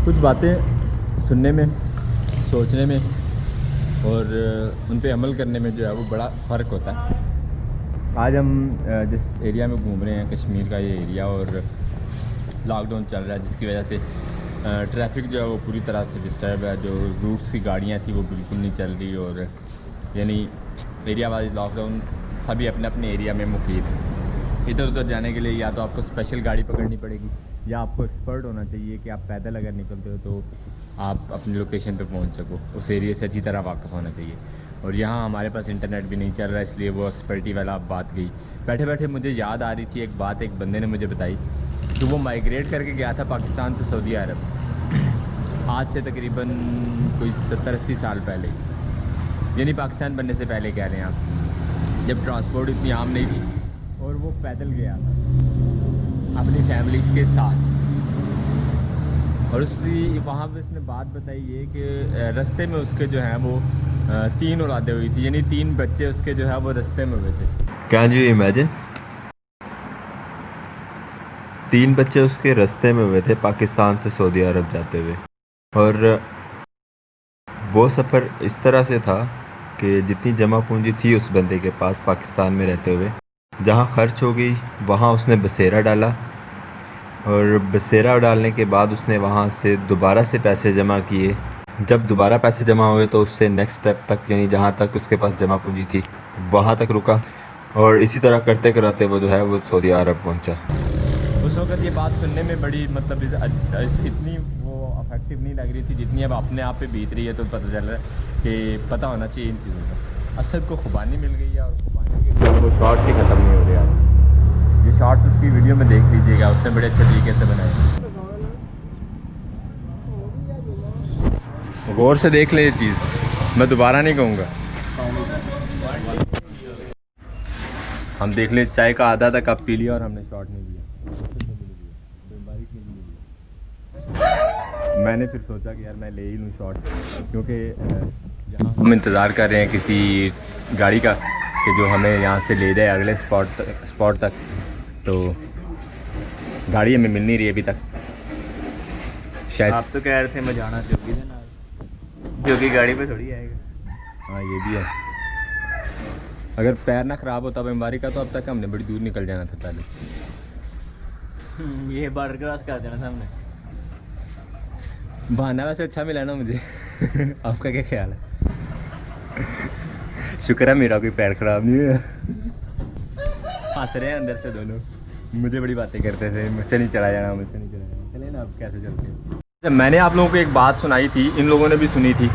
कुछ बातें सुनने में, सोचने में और उन पे अमल करने में जो है वो बड़ा फ़र्क होता है। आज हम जिस एरिया में घूम रहे हैं, कश्मीर का ये एरिया, और लॉकडाउन चल रहा है जिसकी वजह से ट्रैफिक जो है वो पूरी तरह से डिस्टर्ब है। जो रूट्स की गाड़ियाँ थी वो बिल्कुल नहीं चल रही, और यानी एरिया वाइज लॉकडाउन, सभी अपने अपने एरिया में मुकीम है। इधर उधर जाने के लिए या तो आपको स्पेशल गाड़ी पकड़नी पड़ेगी, या आपको एक्सपर्ट होना चाहिए कि आप पैदल अगर निकलते हो तो आप अपनी लोकेशन पे पहुंच सको। उस एरिया से अच्छी तरह वाक़फ़ होना चाहिए। और यहाँ हमारे पास इंटरनेट भी नहीं चल रहा, इसलिए वो एक्सपर्टी वाला बात गई। बैठे बैठे मुझे याद आ रही थी एक बात, एक बंदे ने मुझे बताई कि वो माइग्रेट करके गया था पाकिस्तान से सऊदी अरब, आज से तकरीबन कोई 70-80 साल पहले, यानी पाकिस्तान बनने से पहले कह रहे हैं आप, जब ट्रांसपोर्ट इतनी आम नहीं थी। और वो पैदल गया था अपनी फैमिली के साथ। और उसकी वहाँ पे उसने बात बताई ये कि रास्ते में उसके जो हैं वो 3 औलादें हुई थी, यानी 3 बच्चे उसके जो है वो रास्ते में हुए थे। Can you imagine? 3 बच्चे उसके रास्ते में हुए थे पाकिस्तान से सऊदी अरब जाते हुए। और वो सफ़र इस तरह से था कि जितनी जमा पूंजी थी उस बंदे के पास पाकिस्तान में रहते हुए, जहाँ ख़र्च हो गई वहाँ उसने बसेरा डाला, और बसेरा डालने के बाद उसने वहाँ से दोबारा से पैसे जमा किए। जब दोबारा पैसे जमा हुए तो उससे नेक्स्ट स्टेप तक, यानी जहाँ तक उसके पास जमा पूंजी थी वहाँ तक रुका, और इसी तरह करते कराते वो जो है वो सऊदी अरब पहुँचा। उस वक्त ये बात सुनने में बड़ी मतलब इतनी वो अफेक्टिव नहीं लग रही थी जितनी अब अपने आप पे बीत रही है। तो पता चल रहा है कि पता होना चाहिए इन चीज़ों का। असद को खुबानी मिल गई है, और खुबानी के वो शॉर्ट्स ही ख़त्म नहीं हो रहे आज। ये शॉर्ट्स उसकी वीडियो में देख लीजिएगा, उसने बड़े अच्छे तरीके से बनाए। गौर से देख ले ये चीज़, मैं दोबारा नहीं कहूँगा। हम देख ले, चाय का आधा कप पी लिया और हमने शॉर्ट नहीं लिया। मैंने फिर सोचा कि यार मैं ले ही लूँ शॉर्ट, क्योंकि जहाँ हम इंतज़ार कर रहे हैं किसी गाड़ी का कि जो हमें यहाँ से ले जाए अगले स्पॉट तक, तो गाड़ी हमें मिल नहीं रही अभी तक। शायद आप तो कह रहे थे मैं जाना जोगी के नाल, जोगी गाड़ी पे थोड़ी आएगा। हाँ ये भी है। अगर पैर ना ख़राब होता बीमारी का तो अब तक हमने बड़ी दूर निकल जाना था पहले। ये बॉर्डर क्रॉस कर देना था हमने। बहाना वैसे अच्छा मिला ना मुझे। आपका क्या ख्याल है? शुक्र है मेरा कोई पैर ख़राब नहीं हुआ। हंस रहे हैं अंदर से दोनों, मुझे बड़ी बातें करते थे, मुझसे नहीं चला जाना, मुझसे नहीं चला जाना। चले ना, अब कैसे चलते हैं। जब मैंने आप लोगों को एक बात सुनाई थी, इन लोगों ने भी सुनी थी,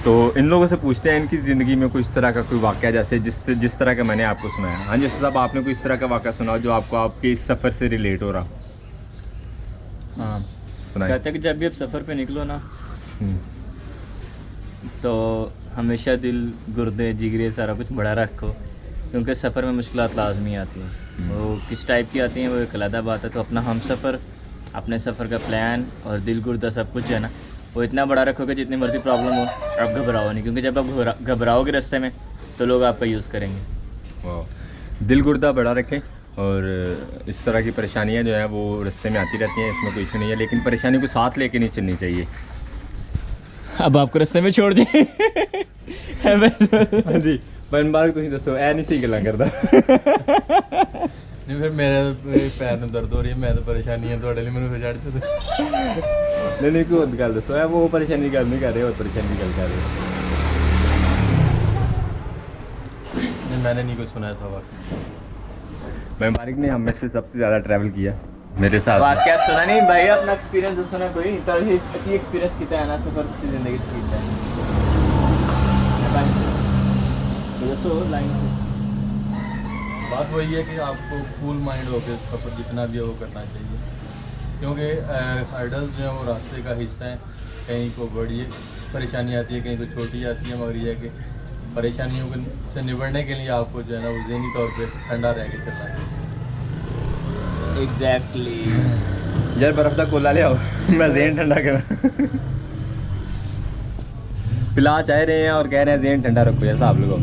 तो इन लोगों से पूछते हैं इनकी ज़िंदगी में कोई इस तरह का कोई वाक़या, जैसे जिस तरह का मैंने आपको सुनाया। हाँ जी साहब, आपने कोई इस तरह का वाक़या सुना जो आपको आपके इस सफ़र से रिलेट हो रहा? हाँ, सुनाइए। कहते कि जब भी आप सफ़र पे निकलो ना, तो हमेशा दिल, गुर्दे, जिगरे सारा कुछ बड़ा रखो, क्योंकि सफ़र में मुश्किलात लाजमी आती हैं। वो किस टाइप की आती हैं वो एक अलग बात है। तो अपना हम सफ़र, अपने सफ़र का प्लान और दिल गुर्दा सब कुछ जो है ना, वो इतना बड़ा रखोगे जितनी मर्जी प्रॉब्लम हो आप घबराओ नहीं, क्योंकि जब आप घबराओगे रास्ते में तो लोग आपका यूज़ करेंगे। वाह, दिल गुर्दा बड़ा रखें। और इस तरह की परेशानियां जो है वो रास्ते में आती रहती हैं, इसमें कोई इशू नहीं है, लेकिन परेशानी को साथ लेके नहीं चलनी चाहिए। अब आपको रास्ते में छोड़ दें। हाँ जी, बनबाग तुम दसो, ऐ नहीं सही गल्लां करदा। नहीं फिर मेरे पैर में दर्द हो रही है, मैं तो परेशानी है थोड़े लिए, मैंने फिर चढ़ जाते। नहीं कोई और गल दसो, वो परेशानी की गल नहीं कर रहे, और परेशानी की गल कर रहे। नहीं मैंने नहीं कुछ सुना था वाकई। बनबाग ने हम में से सबसे ज़्यादा ट्रैवल किया मेरे साथ। वाकया सुना नहीं भाई, अपना एक्सपीरियंस तो सुना कोई तरह की एक्सपीरियंस कितना है ना सफ़र किसी ज़िंदगी की है। दसो लाइन से। बात वही है कि आपको कूल माइंड होकर सफ़र जितना भी है वो करना चाहिए, क्योंकि हर्डल्स जो है वो रास्ते का हिस्सा है। कहीं को बड़ी परेशानी आती है, कहीं को छोटी आती है, मगर ये है कि परेशानियों से निबड़ने के लिए आपको जो है ना वो ज़हनी तौर पे ठंडा रह के चलना चाहिए। एग्जैक्टली। यार बर्फ़ का कोला ले आओ, मैं ज़हन ठंडा कर। पिला चाह रहे हैं और कह रहे हैं ज़हन ठंडा रखो यार साहब लोगों।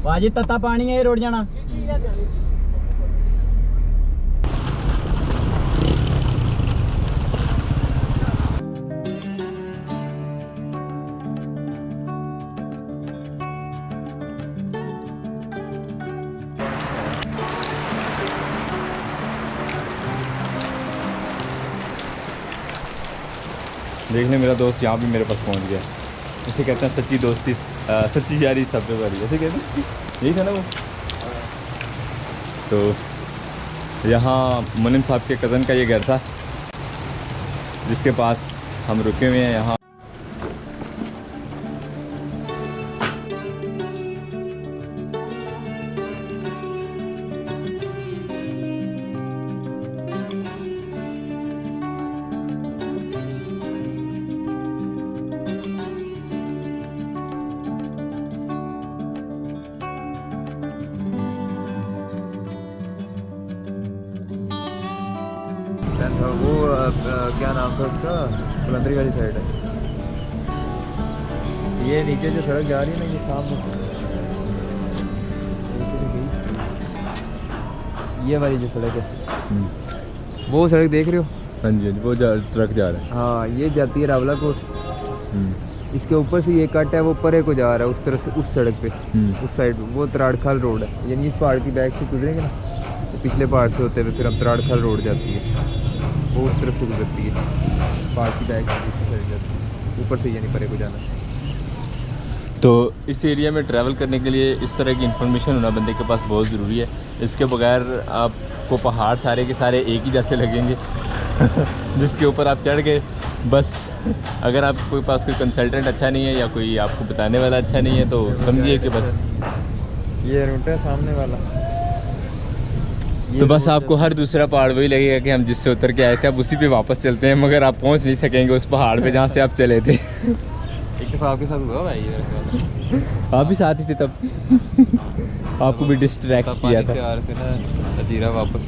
भाजी तत्ता पानी है रुड़ जाना। देखने मेरा दोस्त यहाँ भी मेरे पास पहुँच गया। इसे कहते हैं सच्ची दोस्ती, सच्ची यारी सब पे वाली, ऐसे कहते हैं, यही था ना वो। तो यहाँ मुनीम साहब के कज़न का ये घर था जिसके पास हम रुके हुए हैं यहाँ। वो क्या नाम था उसका, कलंदरी वाली साइड है। ये नीचे जो सड़क जा रही है ना, ये सामने ये वाली जो सड़क है, वो सड़क देख रहे हो? हाँ जी, वो ट्रक जा रहा है। हाँ, ये जाती है रावलाकोट। इसके ऊपर से ये कट है, वो परे को जा रहा है उस तरफ से, उस सड़क पे, उस साइड वो तराड़खाल रोड है। यानी इस पहाड़ की बैक से गुजरेंगे ना, तो पिछले पहाड़ से होते हुए फिर अब तराड़खाल रोड जाती है, वो उस तरफ से गुजरती है, पहाड़ की बैक से जाती है, ऊपर से यानी परे को जाना। तो इस एरिया में ट्रैवल करने के लिए इस तरह की इन्फॉर्मेशन होना बंदे के पास बहुत ज़रूरी है। इसके बगैर आपको पहाड़ सारे के सारे एक ही जैसे लगेंगे जिसके ऊपर आप चढ़ गए बस। अगर आपके पास कोई कंसल्टेंट अच्छा नहीं है या कोई आपको बताने वाला अच्छा नहीं है तो समझिए कि बस ये रूट है सामने वाला। तो बस आपको हर दूसरा पहाड़ वही लगेगा कि हम जिससे उतर के आए थे, अब उसी पे वापस चलते हैं, मगर आप पहुंच नहीं सकेंगे उस पहाड़ पे जहाँ से आप चले थे। एक दफ़ा आपके साथ हुआ भाई, आप भी साथ ही थे तब आपको भी डिस्ट्रैक्ट किया था। आ रहे थे ना अजीरा वापस।